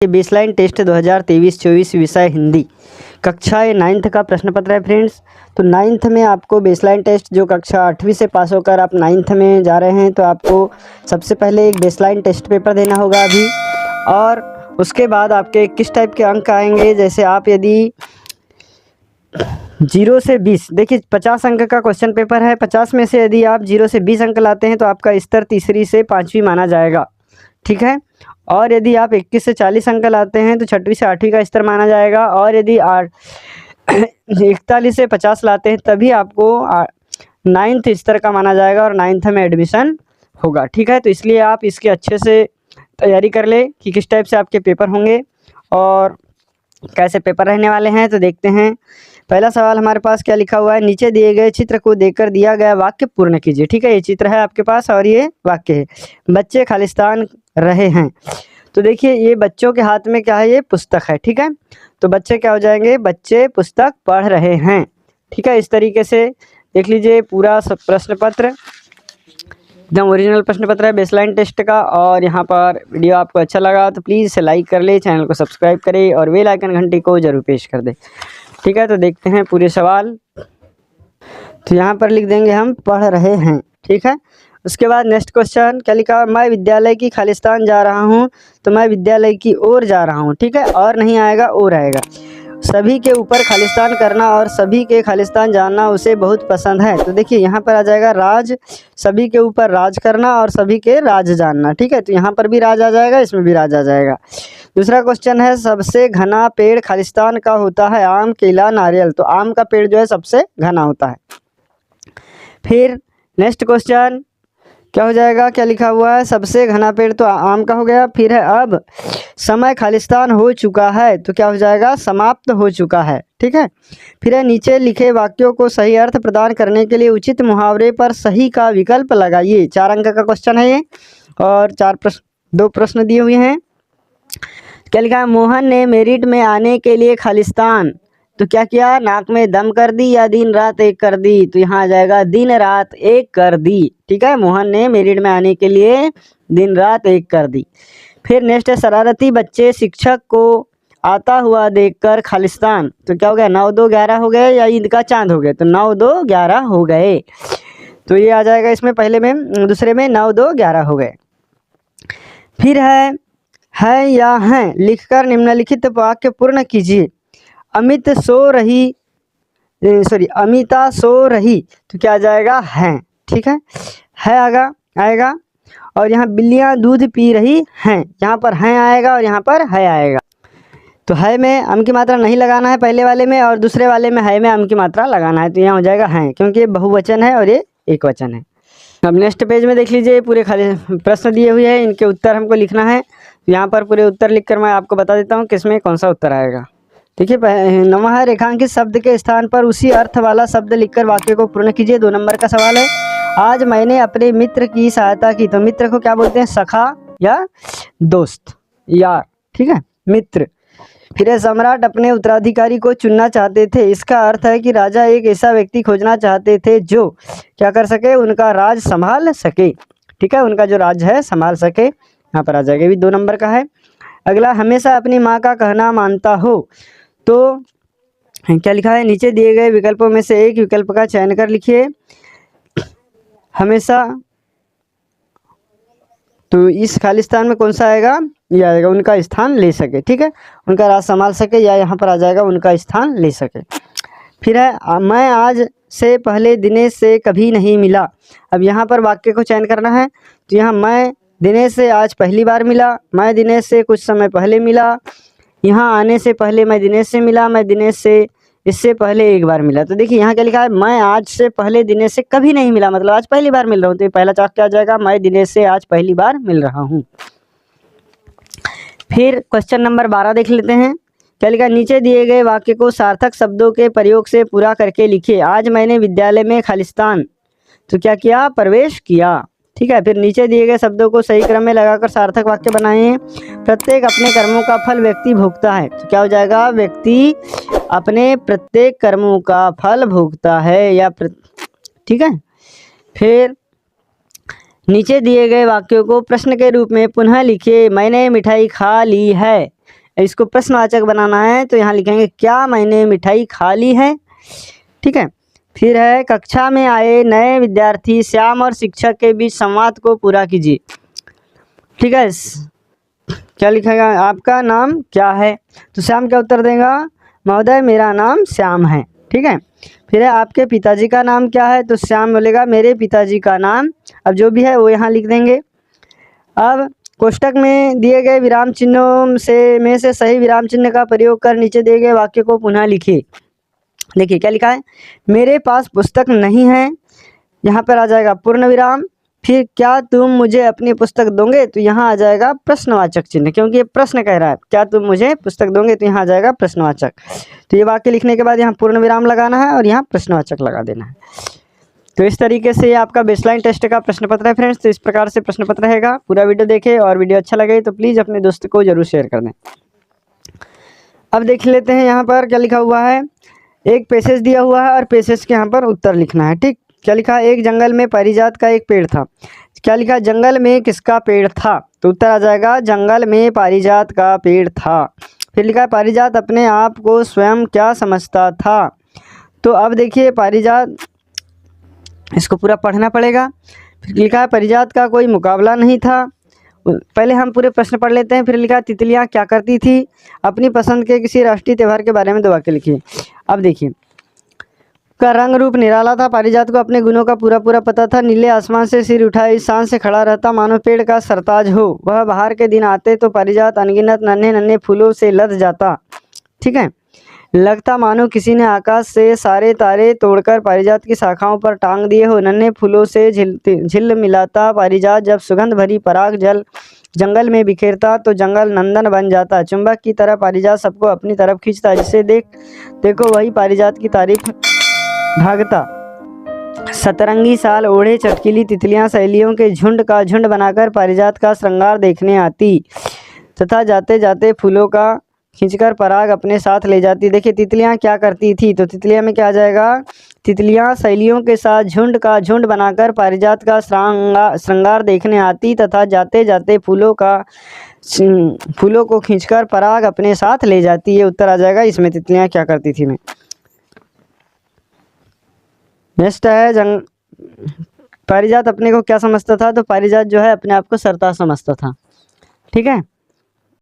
ये baseline test 2023-24 विषय हिंदी कक्षा 9th का प्रश्न पत्र है फ्रेंड्स। तो 9th में आपको बेसलाइन टेस्ट जो कक्षा 8वीं से पास होकर आप 9th में जा रहे हैं तो आपको सबसे पहले एक बेसलाइन टेस्ट पेपर देना होगा अभी, और उसके बाद आपके किस टाइप के अंक आएंगे। जैसे आप यदि 0 से 20, देखिए 50 अंक का क्वेश्चन पेपर है, 50 में से यदि आप 0 से 20 अंक लाते हैं तो आपका स्तर तीसरी से 5वीं माना जाएगा, ठीक है। और यदि आप 21 से 40 अंक लाते हैं तो 6वीं से 8वीं का स्तर माना जाएगा। और यदि 41 से 50 लाते हैं तभी आपको 9th स्तर का माना जाएगा और 9th में एडमिशन होगा, ठीक है। तो इसलिए आप इसके अच्छे से तैयारी कर ले कि किस टाइप से आपके पेपर होंगे और कैसे पेपर रहने वाले हैं। तो देखते हैं, पहला सवाल हमारे पास क्या लिखा हुआ है। नीचे दिए गए चित्र को देखकर दिया गया वाक्य पूर्ण कीजिए, ठीक है। ये चित्र है आपके पास और ये वाक्य है, बच्चे खालिस्तान रहे हैं। तो देखिए ये बच्चों के हाथ में क्या है, ये पुस्तक है, ठीक है। तो बच्चे क्या हो जाएंगे, बच्चे पुस्तक पढ़ रहे हैं, ठीक है। इस तरीके से देख लीजिए पूरा सब प्रश्न पत्र एकदम ओरिजिनल प्रश्न पत्र है बेसलाइन टेस्ट का। और यहाँ पर वीडियो आपको अच्छा लगा तो प्लीज़ इसे लाइक कर ले, चैनल को सब्सक्राइब करें और बेल आइकन घंटी को जरूर पेश कर दे, ठीक है। तो देखते हैं पूरे सवाल। तो यहाँ पर लिख देंगे हम पढ़ रहे हैं, ठीक है। उसके बाद नेक्स्ट क्वेश्चन क्या लिखा, मैं विद्यालय की खालिस्तान जा रहा हूँ। तो मैं विद्यालय की ओर जा रहा हूँ, ठीक है। और नहीं आएगा, और आएगा। सभी के ऊपर खालिस्तान करना और सभी के खालिस्तान जानना उसे बहुत पसंद है। तो देखिए यहाँ पर आ जाएगा राज, सभी के ऊपर राज करना और सभी के राज जानना, ठीक है। तो यहाँ पर भी राज आ जाएगा, इसमें भी राज आ जाएगा। दूसरा क्वेश्चन है, सबसे घना पेड़ खालिस्तान का होता है, आम, केला, नारियल। तो आम का पेड़ जो है सबसे घना होता है। फिर नेक्स्ट क्वेश्चन क्या हो जाएगा, क्या लिखा हुआ है, सबसे घना पेड़ तो आम का हो गया। फिर है, अब समय खालिस्तान हो चुका है। तो क्या हो जाएगा, समाप्त हो चुका है, ठीक है। फिर है, नीचे लिखे वाक्यों को सही अर्थ प्रदान करने के लिए उचित मुहावरे पर सही का विकल्प लगाइए। 4 अंक का क्वेश्चन है ये और 2 प्रश्न दिए हुए हैं। क्या लिखा है, मोहन ने मेरिट में आने के लिए खालिस्तान तो क्या किया, नाक में दम कर दी या दिन रात एक कर दी। तो यहाँ आ जाएगा दिन रात एक कर दी, ठीक है। मोहन ने मेरिट में आने के लिए दिन रात एक कर दी। फिर नेक्स्ट है, शरारती बच्चे शिक्षक को आता हुआ देखकर खालिस्तान। तो क्या हो गया, 9 2 11 हो गए या ईद का चांद हो गए। तो 9 2 11 हो गए। तो ये आ जाएगा इसमें, पहले में दूसरे में 9 2 11 हो गए। फिर है या हैं लिखकर निम्नलिखित वाक्य पूर्ण कीजिए। अमिता सो रही। तो क्या आ जाएगा, हैं, ठीक है आएगा। और यहाँ बिल्लियाँ दूध पी रही हैं, यहाँ पर हैं आएगा और यहाँ पर है आएगा। तो है में अम की मात्रा नहीं लगाना है पहले वाले में, और दूसरे वाले में है में अम की मात्रा लगाना है। तो यहाँ हो जाएगा हैं, क्योंकि ये बहुवचन है और ये एक वचन है। अब नेक्स्ट पेज में देख लीजिए, पूरे खाली प्रश्न दिए हुए हैं, इनके उत्तर हमको लिखना है। यहाँ पर पूरे उत्तर लिखकर मैं आपको बता देता हूँ किसमें कौन सा उत्तर आएगा। देखिए 9वां है, रेखांकित शब्द के स्थान पर उसी अर्थ वाला शब्द लिखकर वाक्य को पूर्ण कीजिए। 2 नंबर का सवाल है, आज मैंने अपने मित्र की सहायता की। तो मित्र को क्या बोलते हैं, सखा या दोस्त, यार, ठीक है, मित्र। फिर सम्राट अपने उत्तराधिकारी को चुनना चाहते थे। इसका अर्थ है कि राजा एक ऐसा व्यक्ति खोजना चाहते थे जो क्या कर सके, उनका राज संभाल सके, ठीक है, उनका जो राज है संभाल सके। यहाँ पर आ जाएगा, भी 2 नंबर का है। अगला, हमेशा अपनी माँ का कहना मानता हो। तो क्या लिखा है, नीचे दिए गए विकल्पों में से एक विकल्प का चयन कर लिखिए। हमेशा, तो इस खालिस्तान में कौन सा आएगा, ये आएगा, उनका स्थान ले सके, ठीक है, उनका राज संभाल सके, या यहाँ पर आ जाएगा उनका स्थान ले सके। फिर है, मैं आज से पहले दिनेश से कभी नहीं मिला। अब यहाँ पर वाक्य को चयन करना है। तो यहाँ मैं दिनेश से आज पहली बार मिला, मैं दिनेश से कुछ समय पहले मिला, यहाँ आने से पहले मैं दिनेश से मिला, मैं दिनेश से इससे पहले एक बार मिला। तो देखिए यहाँ क्या लिखा है, मैं आज से पहले दिनेश से कभी नहीं मिला, मतलब आज पहली बार मिल रहा हूँ। तो ये पहला चाक क्या आ जाएगा, मैं दिनेश से आज पहली बार मिल रहा हूँ। फिर क्वेश्चन नंबर 12 देख लेते हैं। क्या लिखा, नीचे दिए गए वाक्य को सार्थक शब्दों के प्रयोग से पूरा करके लिखिए। आज मैंने विद्यालय में खालिस्तान तो क्या किया, प्रवेश किया, ठीक है। फिर नीचे दिए गए शब्दों को सही क्रम में लगाकर सार्थक वाक्य बनाएं। प्रत्येक अपने कर्मों का फल व्यक्ति भोगता है। तो क्या हो जाएगा, व्यक्ति अपने प्रत्येक कर्मों का फल भोगता है, या ठीक है। फिर नीचे दिए गए वाक्यों को प्रश्न के रूप में पुनः लिखिए। मैंने मिठाई खा ली है। इसको प्रश्नवाचक बनाना है तो यहाँ लिखेंगे क्या मैंने मिठाई खा ली है। ठीक है, फिर है कक्षा में आए नए विद्यार्थी श्याम और शिक्षक के बीच संवाद को पूरा कीजिए। ठीक है, क्या लिखेगा, आपका नाम क्या है, तो श्याम क्या उत्तर देगा, महोदय मेरा नाम श्याम है। ठीक है, फिर है आपके पिताजी का नाम क्या है, तो श्याम बोलेगा मेरे पिताजी का नाम, अब जो भी है वो यहाँ लिख देंगे। अब कोष्टक में दिए गए विराम चिन्हों में से सही विराम चिन्ह का प्रयोग कर नीचे दिए गए वाक्य को पुनः लिखिए। देखिए क्या लिखा है, मेरे पास पुस्तक नहीं है, यहाँ पर आ जाएगा पूर्ण विराम, फिर क्या तुम मुझे अपनी पुस्तक दोगे, तो यहाँ आ जाएगा प्रश्नवाचक चिन्ह, क्योंकि ये प्रश्न कह रहा है, क्या तुम मुझे पुस्तक दोगे, तो यहाँ आ जाएगा प्रश्नवाचक। तो ये वाक्य लिखने के बाद यहाँ पूर्ण विराम लगाना है और यहाँ प्रश्नवाचक लगा देना है। तो इस तरीके से आपका बेसलाइन टेस्ट का प्रश्न पत्र है फ्रेंड्स। तो इस प्रकार से प्रश्न पत्र रहेगा। पूरा वीडियो देखें और वीडियो अच्छा लगे तो प्लीज़ अपने दोस्त को जरूर शेयर कर दें। अब देख लेते हैं यहाँ पर क्या लिखा हुआ है, एक पैसेज दिया हुआ है और पैसेज के यहाँ पर उत्तर लिखना है। ठीक, क्या लिखा है, एक जंगल में पारिजात का एक पेड़ था। क्या लिखा है, जंगल में किसका पेड़ था, तो उत्तर आ जाएगा जंगल में पारिजात का पेड़ था। फिर लिखा है पारिजात अपने आप को स्वयं क्या समझता था, तो अब देखिए पारिजात, इसको पूरा पढ़ना पड़ेगा। फिर लिखा है पारिजात का कोई मुकाबला नहीं था। पहले हम पूरे प्रश्न पढ़ लेते हैं। फिर लिखा तितलियां क्या करती थी, अपनी पसंद के किसी राष्ट्रीय त्यौहार के बारे में 2 वाक्य लिखिए। अब देखिए, का रंग रूप निराला था, पारिजात को अपने गुणों का पूरा पूरा पता था, नीले आसमान से सिर उठाए इस शान से खड़ा रहता मानो पेड़ का सरताज हो, वह बाहर के दिन आते तो पारिजात अनगिनत नन्हे नन्हे फूलों से लद जाता। ठीक है, लगता मानो किसी ने आकाश से सारे तारे तोड़कर पारिजात की शाखाओं पर टांग दिए हो, नन्हे फूलों से झिल मिलाता पारिजात, जब सुगंध भरी पराग जंगल में बिखेरता तो जंगल नंदन बन जाता, चुंबक की तरह पारिजात सबको अपनी तरफ खींचता, जिसे देखो वही पारिजात की तारीफ भागता। सतरंगी साल ओढ़े चटकीली तितलियां सहेलियों के झुंड का झुंड बनाकर पारिजात का श्रृंगार देखने आती तथा जाते जाते फूलों का खींचकर पराग अपने साथ ले जाती। देखिए तितलियां क्या करती थी, तो तितलियां में क्या आ जाएगा, तितलियां सहेलियों के साथ झुंड का झुंड बनाकर पारिजात का श्रृंगार देखने आती तथा जाते जाते फूलों को खींचकर पराग अपने साथ ले जाती। ये उत्तर आ जाएगा इसमें, तितलियां क्या करती थी में। नेक्स्ट है पारिजात अपने को क्या समझता था, तो पारिजात जो है अपने आप को सरताज समझता था। ठीक है।